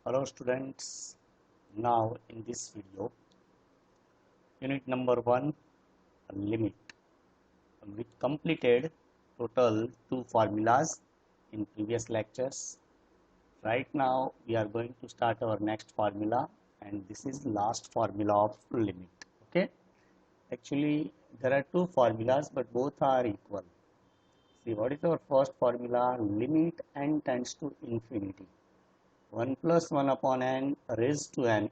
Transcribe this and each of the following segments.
Hello students, now in this video, unit number 1, limit. We completed total 2 formulas in previous lectures. Right now we are going to start our next formula, and this is last formula of limit. Okay, actually there are 2 formulas but both are equal. See, what is our first formula? Limit n tends to infinity. 1 plus 1 upon n raised to n,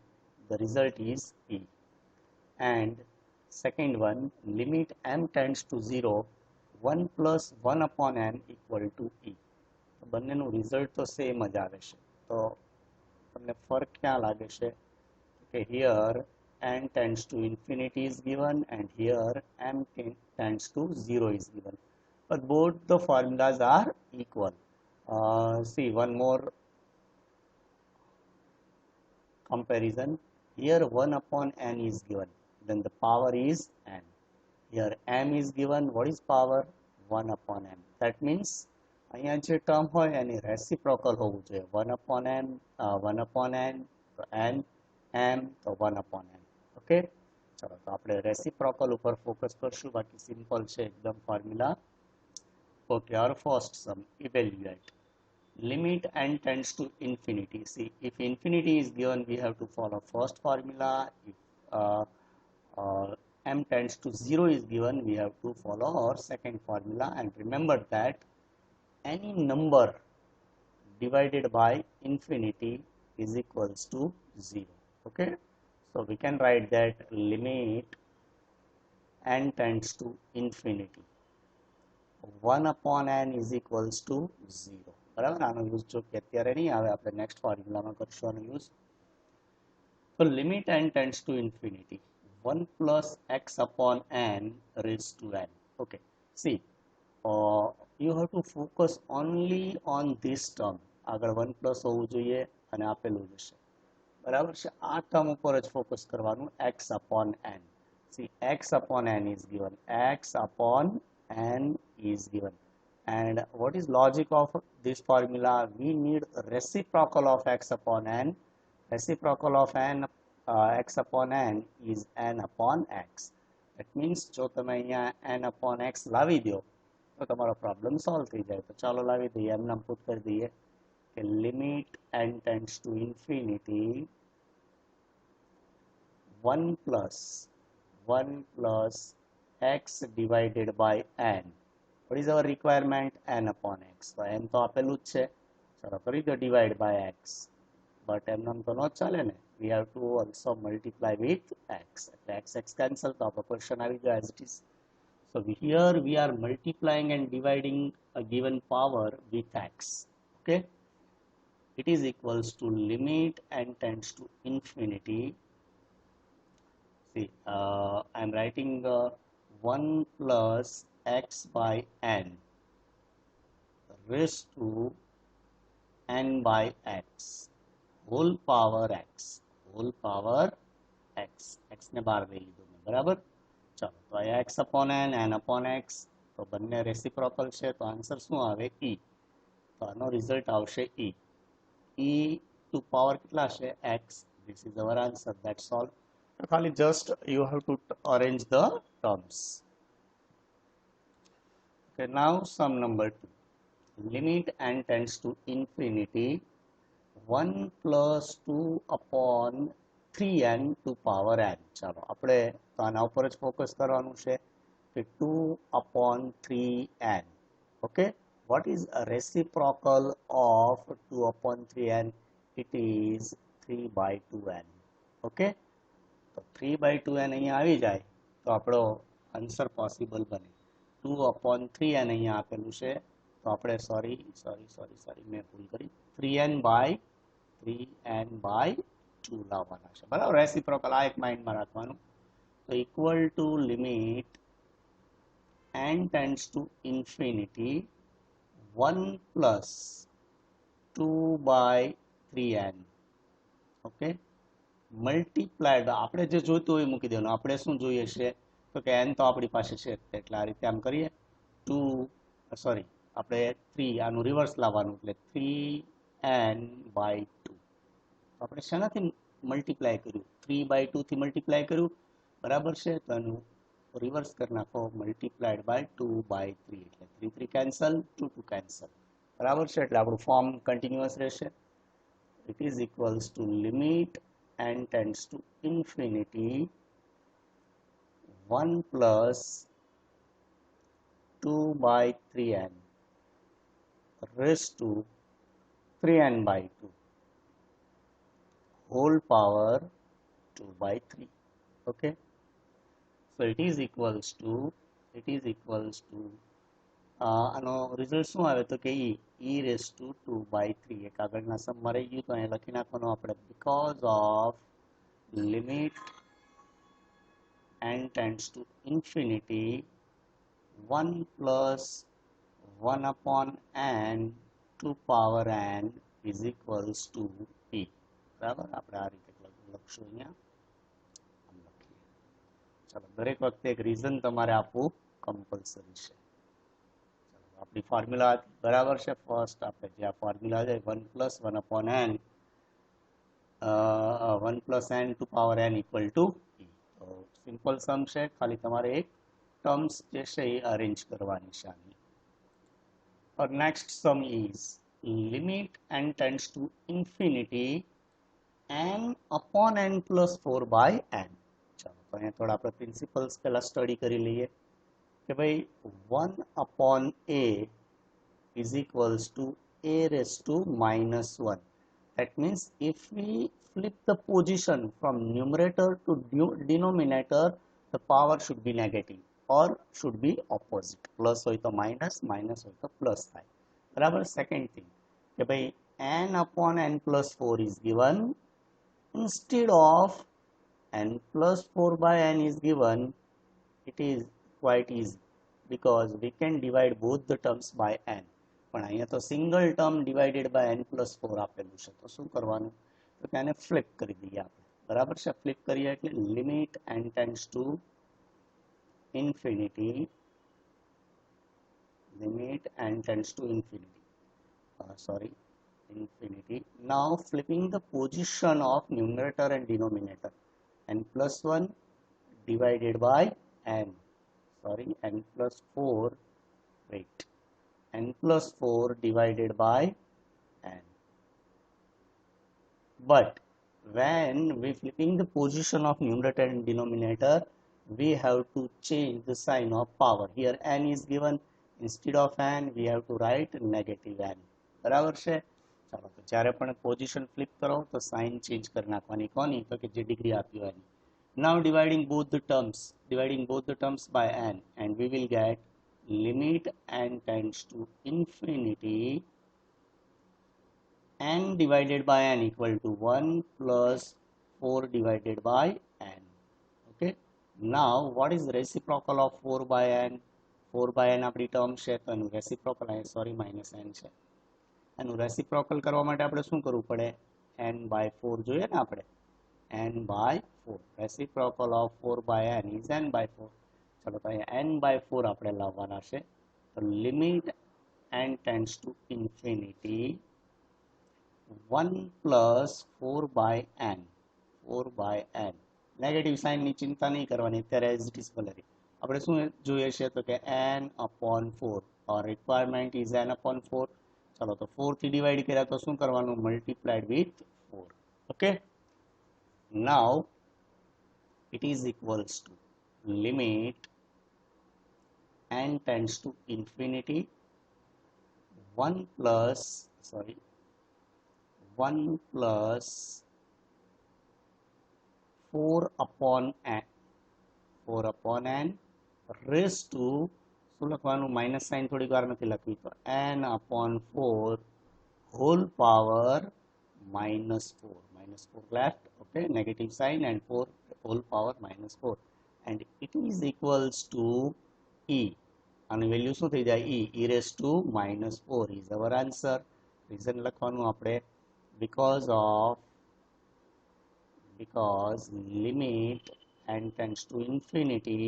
the result is e. And second one, limit m tends to 0, 1 plus 1 upon n equal to e. તો બંનેનું result તો same જ આવે છે. તો તમને ફરક ક્યાં લાગે છે કે here n tends to infinity is given and here m tends to 0 is given. But both the formulas are equal. See one more comparison. Here 1 upon n is given, then the power is n. Here m is given, what is power? 1 upon m. That means અહીંયા જે term હોય એની reciprocal હોવું જોઈએ. 1 upon m, 1 upon n, તો n, m, તો 1 upon n. Okay, ચલો તો આપણે રેસિપ્રોકલ ઉપર ફોકસ કરશું. બાકી સિમ્પલ છે એકદમ formula. Okay, our first sum, evaluate. Limit n tends to infinity. See, if infinity is given, we have to follow first formula. If m tends to 0 is given, we have to follow our second formula. And remember that any number divided by infinity is equals to 0. Okay, so we can write that limit n tends to infinity, 1 upon n is equals to 0. બરાબર, આનો use જો કે અત્યારે નહીં આવે, આપણે next ફોર્મ્યુલામાં કરશું આનો યુઝ. તો limit n tends to infinity, 1 plus x upon n raised to n. Okay, see, you have to focus only on this term. આગળ 1 plus હોવું જોઈએ અને આપેલું જશે. બરાબર છે, આ ટર્મ ઉપર જ ફોકસ કરવાનું, x upon n. See, x upon n is given, x upon n is given. And what is logic of this formula? We need reciprocal of x upon n. Reciprocal of n, x upon n is n upon x. That means જો તમે અહીંયા n upon x લાવી દો તો તમારો problem solve થઈ જાય. તો ચાલો લાવી દઈએ, એમને પુટ કરી દઈએ કે limit n tends to infinity, 1 plus x divided by n. What is our requirement? n upon x. So n તો આપેલું જ છે, ચલો કરી દો divide by x. But એમનામ તો નો ચાલે ને, we have to also multiply with x. એટલે x cancel, તો આપણો question આવી ગયો as it is. So here we are multiplying and dividing a given power with x. Okay, it is equals to limit n tends to infinity. See, I am writing 1 plus x by n raised to n by x whole power x x ને બહાર લઈ લીધું મેં. બરાબર, ચાલો તો આ x upon n upon x, તો બંને રેસિપ્રોકલ છે, તો આન્સર શું આવે? e. તો આનો રિઝલ્ટ આવશે e. e ટુ પાવર કેટલા છે? x. This is our answer, that's all. ખાલી just you have to arrange the terms. Okay, now sum number 2. Limit n tends to infinity, 1 plus 2 upon 3n to power n. ચાલો આપણે તો આના ઉપર જ focus કરવાનું છે કે 2 upon 3n. Okay, what is a reciprocal of 2 upon 3n? It is 3 by 2n. Okay, તો 3 by 2n અહીંયા આવી જાય તો આપણો આન્સર પોસિબલ બને. 2 upon 3n અહીંયા આપેલું છે, તો આપણે સોરી મેં ભૂલ કરી, 3n by 2 લાવવાના છે. બરાબર, રેસિપ્રોકલ આ એક માઇન્ડમાં રાખવાનું. તો equal to limit n tends to infinity, 1 plus 2 by 3n. Okay, multiplied આપણે જે જોઈતું હોય મૂકી દેવાનું. આપણે શું જોઈએ છે તો કે n તો આપણી પાસે છે, એટલે આ રીતે આમ કરીએ, 2 આપણે 3 આનું રિવર્સ લાવવાનું, એટલે 3n by 2. આપણે શેનાથી મલ્ટીપ્લાય કર્યું? 3/2 થી મલ્ટીપ્લાય કર્યું, બરાબર છે? તો એનું રિવર્સ કરી નાખો, મલ્ટીપ્લાઈડ બાય 2/3, એટલે 3 3 કેન્સલ, 2 2 કેન્સલ, બરાબર છે? એટલે આપણું ફોર્મ કન્ટિન્યુઅસ રહેશે. It is equals to limit n tends to infinity 1 plus 2/3n raised to 3n/2 whole power 2/3. Okay, so it is equals to આનો રિઝલ્ટ શું આવે તો કે e raised to 2/3. એક આગળના સમમાં રહી ગયું તો અહીંયા લખી નાખવાનું આપણે, because of limit n tends to infinity 1 plus 1 upon n to power n is equals to e. બરાબર, આપણે આ રીતે લખશું. અહીંયા આમ લખીએ. ચાલો, દરેક વખતે એક રીઝન તમારે આપવું કમ્પલસરી છે. આપણી ફોર્મ્યુલા બરાબર છે. ફર્સ્ટ આપણે જે આ ફોર્મ્યુલા છે 1 plus 1 upon n 1 plus n to power n equal to e. તો સિમ્પલ સમ છે, ખાલી તમારે એક ટર્મ્સ જે છે એ અરેન્જ કરવાની છે આની. Our next sum is limit n tends to infinity n upon n plus 4/n. ચાલો, તો અહીંયા થોડા આપણે પ્રિન્સિપલ્સ પહેલા સ્ટડી કરી લઈએ કે ભાઈ 1 upon a is equals to a raised to -1. That means if we flip the position from numerator to denominator, the power should be negative or should be opposite. Plus હોય તો minus, minus હોય તો plus થાય, બરાબર. Second thing કે ભાઈ n upon n plus 4 is given, instead of n plus 4/n is given, it is quite easy because we can divide both the terms by n. પણ અહીંયા તો single term divided by n plus 4 આપેલું છે, તો શું કરવાનું તો કે આને ફ્લિપ કરી દઈએ આપણે, બરાબર છે? ફ્લિપ કરીએ એટલે limit n tends to infinity, limit n tends to infinity, infinity. Now flipping the position of numerator and denominator, n plus 1 divided by n plus 4, n plus 4 divided by n. But when we flipping the position of numerator and denominator, we have to change the sign of power. Here n is given, instead of n we have to write negative n, બરાબર છે? ચાલો, તો જ્યારે પણ position flip કરો તો sign change કરી નાખવાની. કોની? તો કે જે ડિગ્રી આપી હોય એની. Now dividing both the terms by n, and we will get limit n tends to infinity n divided by n equal to 1 plus 4 divided by n. Okay, now what is reciprocal of 4/n? 4/n આપણી term છે, તો એનું reciprocal minus n છે. એનું reciprocal કરવા માટે આપણે શું કરવું પડે? n/4 જોઈએ ને આપણે, n/4. Reciprocal of 4/n is n/4. ચલો, તો અહીંયા n/4 આપણે લાવવાના છે. તો limit n tends to infinity 1 plus 4/n. Negative સાઇનની ચિંતા નહીં કરવાની અત્યારે, એઝ ઇટ ઇઝ ભલે. આપણે શું જોઈએ છે તો કે n/4, or requirement is n/4. ચલો, તો 4 થી ડિવાઈડ કર્યા તો શું કરવાનું? Multiplied with 4. Okay, now it is equals to limit n tends to infinity 1 plus 4 upon n raised to, શું લખવાનું? માઇનસ સાઇન થોડીક વાર નથી લખવી, તો n/4 whole power -4. -4 left, okay, negative sign, and 4 whole power -4, and it is equals to e. આની value શું થઈ જાય? e raised to -4 is our answer. Reason લખવાનું આપણે, because limit n tends to infinity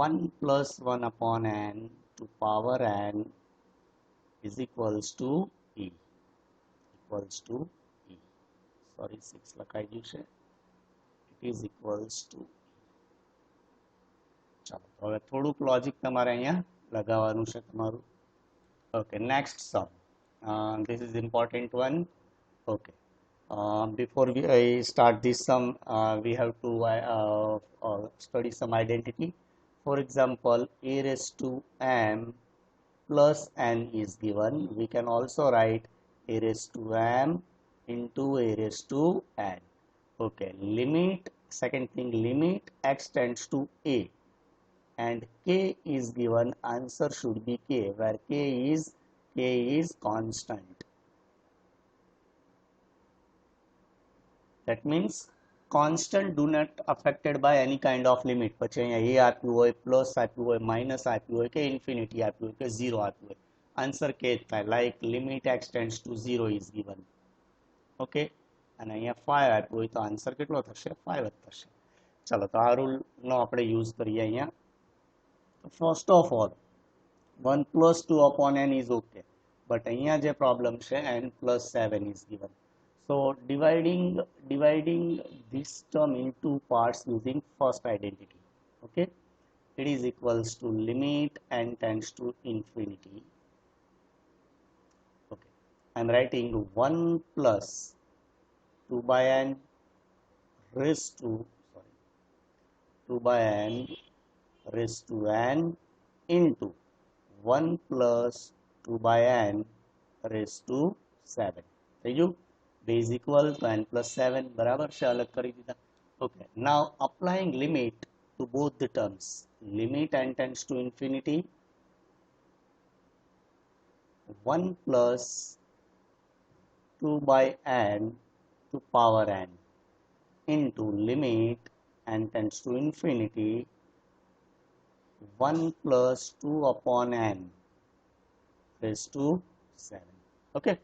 1 plus 1 upon n to power n is equals to e. Sorry 6 લખાઈ ગયું છે. It is equals to, ચાલો હવે થોડુંક લોજિક તમારે અહીંયા લગાવવાનું છે તમારું. Okay, next sum. This is important one. Okay. Before I start this sum, we have to study some identity. For example, a raised to m plus n is given. We can also write a raised to m into a raised to n. Okay, limit, second thing, limit x tends to a and k is given. Answer should be k, where k is constant. That means constant do not affected by any kind of limit. પછી અહીંયા a આપ્યું હોય, plus આપ્યું હોય, minus આપ્યું હોય કે infinity આપ્યું હોય કે 0 આપ્યું હોય, આન્સર કે જ થાય. Like limit x tends to 0 is given. Okay, અને અહીંયા 5 આપ્યું હોય તો આન્સર કેટલો થશે? 5 જ થશે. ચાલો તો આ રૂલનો આપણે યુઝ કરીએ અહીંયા. First of all 1 plus 2 upon n is okay, but અહીંયા જે પ્રોબ્લેમ છે n plus 7 is given. So dividing this term into parts using first identity. Okay, it is equals to limit n tends to infinity. Okay, I am writing 1 plus 2 by n raised to 2 by n raised to n into 1 plus 2 by n raised to 7. થઈ ગયું? base equal to n plus 7 બરાબર છે, અલગ કરી દીધા. Okay, now applying limit to both the terms. Limit n tends to infinity, 1 plus 2 by n to power n into limit n tends to infinity, 1 plus 2 upon n raised to 7. Okay,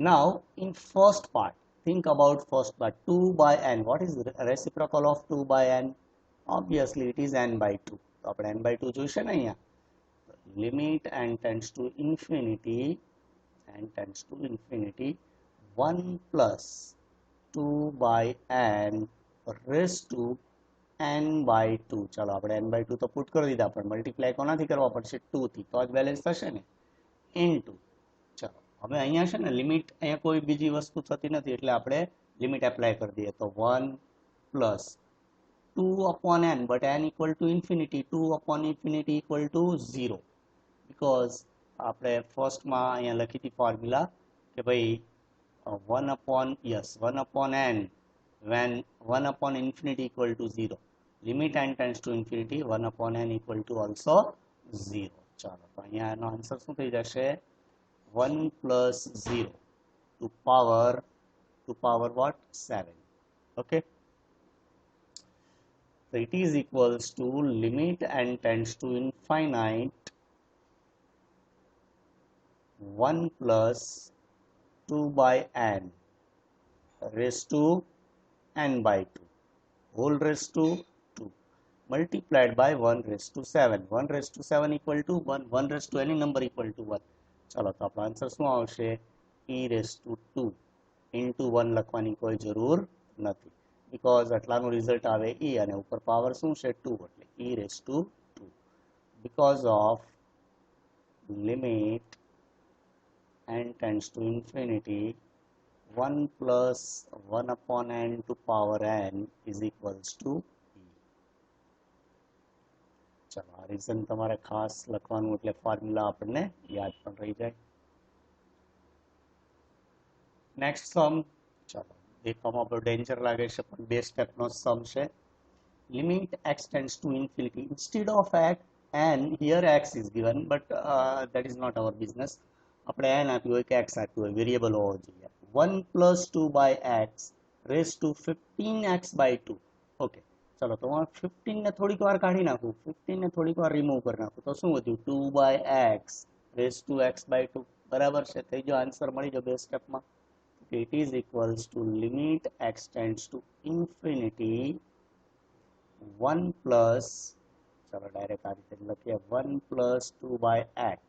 now in first part, think about first part. 2 by n, what is the reciprocal of 2 by n? Obviously it is n by 2. તો આપણે n by 2 જોઈશે ને અહીંયા. limit n tends to infinity, n tends to infinity, 1 plus 2 by n raised to n by 2. ચાલો આપણે n by 2 તો put કરી દીધા, પણ મલ્ટીપ્લાય કોનાથી કરવા પડશે? 2 થી, તો જ બેલેન્સ થશે ને. ઇન્ટુ, ચાલો હવે અહીંયા છે ને લિમિટ, અહીંયા કોઈ બીજી વસ્તુ થતી નથી એટલે આપણે લિમિટ એપ્લાય કરી દઈએ. તો 1 plus 2 upon n, but n equal to infinity, 2 upon infinity equal to 0, because આપણે ફર્સ્ટમાં અહીંયા લખી હતી ફોર્મ્યુલા કે ભાઈ 1 upon, yes, 1 upon n when 1 upon infinity equal to 0. Limit n tends to infinity, 1 upon n equal to also 0. ચાલો તો અહીંયા એનો આન્સર શું થઈ જશે? 1 plus 0 to power what? 7. Okay, so it is equals to limit n tends to infinite, 1 plus 2 by n raised to n by 2 whole raised to 2 multiplied by 1 raised to 7. 1 raised to 7 equal to 1. 1 raised to any number equal to 1. ચાલો તો આપણો answer શું આવશે? e raised to 2 into 1 લખવાની કોઈ જરૂર નથી, because આટલાનું result આવે e અને ઉપર પાવર શું છે? 2, એટલે e raised to 2. because of limit n tends to infinity, 1 plus 1 upon n to power n is equals to e. ચાલો આ રીઝન તમારે ખાસ લખવાનું, એટલે ફોર્મ્યુલા આપણને યાદ પણ રહી જાય. નેક્સ્ટ સમ, ચાલો દેખવામાં આપણો ડેન્જર લાગે છે પણ 2 સ્ટેપનો સમ છે. Limit x tends to infinity, instead of x n, here x is given, but that is not our business. આપણે n આપ્યું હોય કે x આપ્યું હોય, વેરિયેબલ હોવો જોઈએ. 1 plus 2 by x raised to 15x by 2. Okay, ચાલો તો હું 15 ને થોડીક વાર કાઢી નાખું, 15 ને થોડીક વાર રિમૂવ કરી નાખું, તો શું વધ્યું? 2 by x raised to x by 2. બરાબર છે, થઈ ગયો આન્સર, મળી ગયો 2 સ્ટેપમાં. it is equals to limit x tends to infinity, 1 plus, ચાલો ડાયરેક્ટ આ રીતે લખીએ, 1 plus 2 by x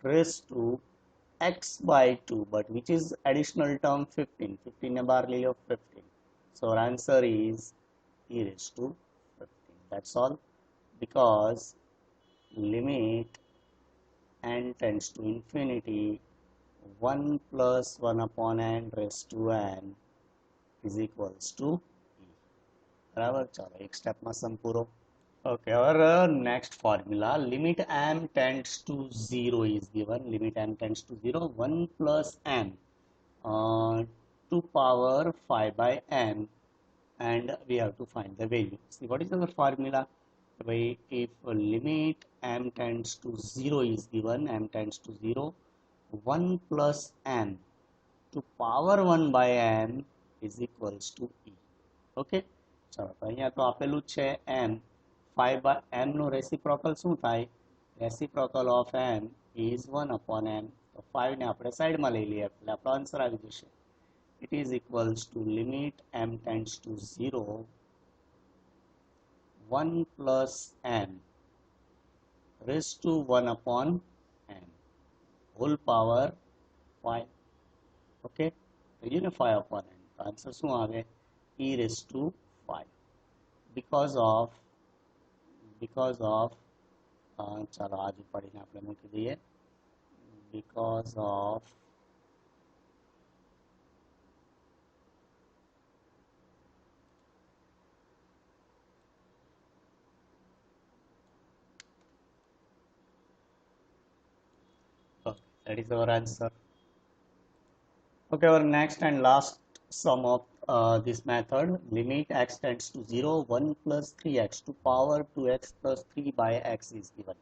raised to x by 2, but which is additional term 15. 15 ने बाहर ले लो 15. So our answer is e raised to 15. That's all, because limit n tends to infinity 1 plus 1 upon n raised to n is equals to e. बराबर. चलो एक step में सम पूरो. Okay, our next formula, limit m tends to 0 is given. Limit m tends to 0, 1 plus m to power 5 by m, and we have to find the value. See, what is our formula? If limit m tends to 0 is given, m tends to 0, 1 plus m to power 1 by m is equals to e. Okay, ચલો તો અહીંયા તો આપેલું છે m. 5 by m નો reciprocal શું થાય? Reciprocal of m is 1 upon m. તો 5 ને આપણે સાઈડમાં લઈ લઈએ એટલે આપણો આન્સર આવી જશે. It is equals to limit m tends to 0, 1 plus m raised to 1 upon m whole power 5. Okay, તો you know 5 upon n. તો આન્સર શું આવે? e raised to 5. Because of ચાલો આજ ઉપાડીને આપણે મૂકી દઈએ. Because of okay, that is our answer. Okay, our next and last sum of this method, limit x tends to 0, 1 plus 3x to power 2x plus 3 by x is given.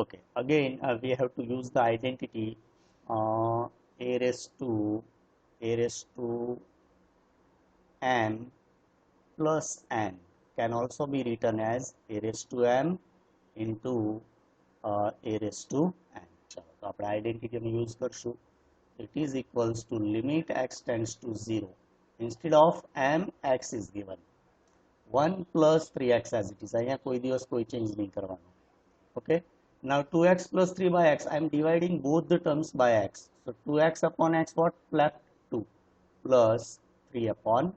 Okay, again we have to use the identity a raised to m plus n can also be written as a raised to m into a raised to n. चलो तो આપણે identity નો use કરશું. It is equals to limit x tends to 0. Instead of m, x is given 1 plus 3x as it is. અહીંયા કોઈ દિવસ કોઈ change નહીં કરવાનો. Okay, now 2x plus 3 by x, I am dividing both the terms by x. So 2x upon x, what left? 2 plus 3 upon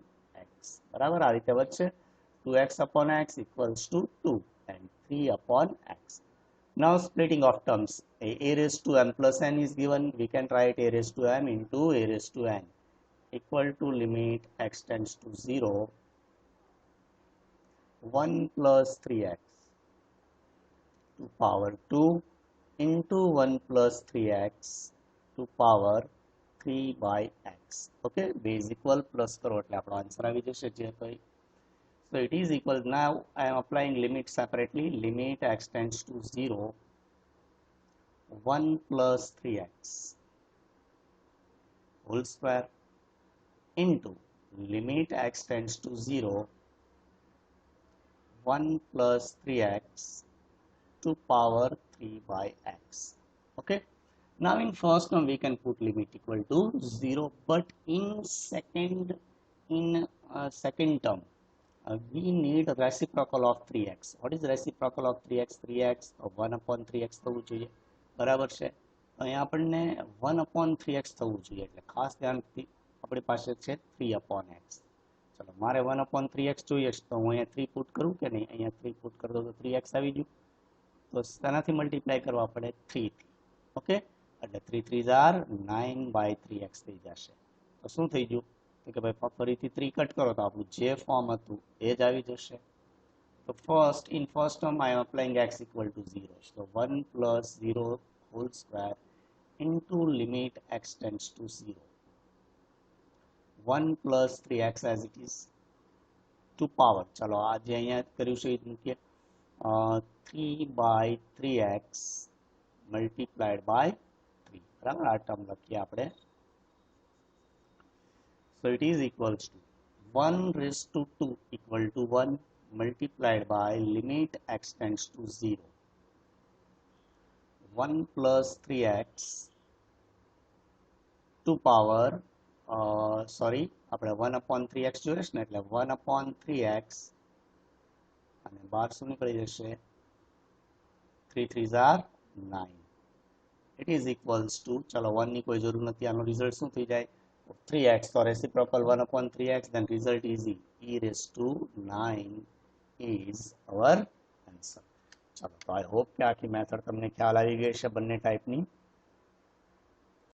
x. બરાબર, આ રીતે વધશે. 2x upon x equals to 2 and 3 upon x. Now splitting of terms, a raised to m plus n is given. We can write a raised to m into a raised to n equal to limit x tends to 0, 1 plus 3x to power 2 into 1 plus 3x to power 3 by x. Okay, base equal plus करो એટલે આપણો answer આવી જશે જે કંઈ. So it is equal. Now I am applying limit separately. Limit x tends to 0, 1 plus 3x whole square into limit x tends to 0, 1 plus 3x to power 3 by x. Okay, now in first term we can put limit equal to 0, but in second term we need reciprocal of 3x. What is reciprocal of 3x? 3x 1 upon 3x થવું જોઈએ. બરાબર છે. અહીંયા આપણને 1 upon 3x થવું જોઈએ એટલે ખાસ ધ્યાનથી આપણી પાસે છે 3 upon x. ચલો મારે 1 upon 3x જોઈએ છે તો હું અહીંયા 3 પુટ કરું કે નહીં? અહીંયા 3 પુટ કરી દઉં તો 3x આવી ગયું. તો તેનાથી મલ્ટીપ્લાય કરવા પડે 3 થી. ઓકે, એટલે 3 3s are 9 by 3x થઈ જશે. તો શું થઈ ગયું કે ભાઈ ફરીથી 3 કટ કરો તો આપણું જે ફોર્મ હતું એ જ આવી જશે. તો in first term I am applying x equal to 0. So 1 plus 0 whole square into limit x tends to 0, 1 plus 3x as it is to power. ચલો આ જે અહીંયા કર્યું છે એ મૂકીએ. 3 by 3x multiplied by 3. બરાબર, આ ટર્મ લખીએ આપણે. So it is equals to 1 raised to 2 equal to 1 multiplied by limit x tends to 0, 1 plus 3x to power આપણે 1 upon 3x જોઈએ છે ને એટલે 1 upon 3x અને 12 શું નીકળી જશે? 3 3s are 9 it is equals to, चलो 1 ની કોઈ જરૂર નથી, આનો રિઝલ્ટ શું થઈ જાય 3x, તો reciprocal 1/3x, then result is e raised to 9 is our answer. ચાલો, તો આઈ હોપ કે આખી મેથડ તમને ખ્યાલ આવી ગઈ છે બંને ટાઈપની.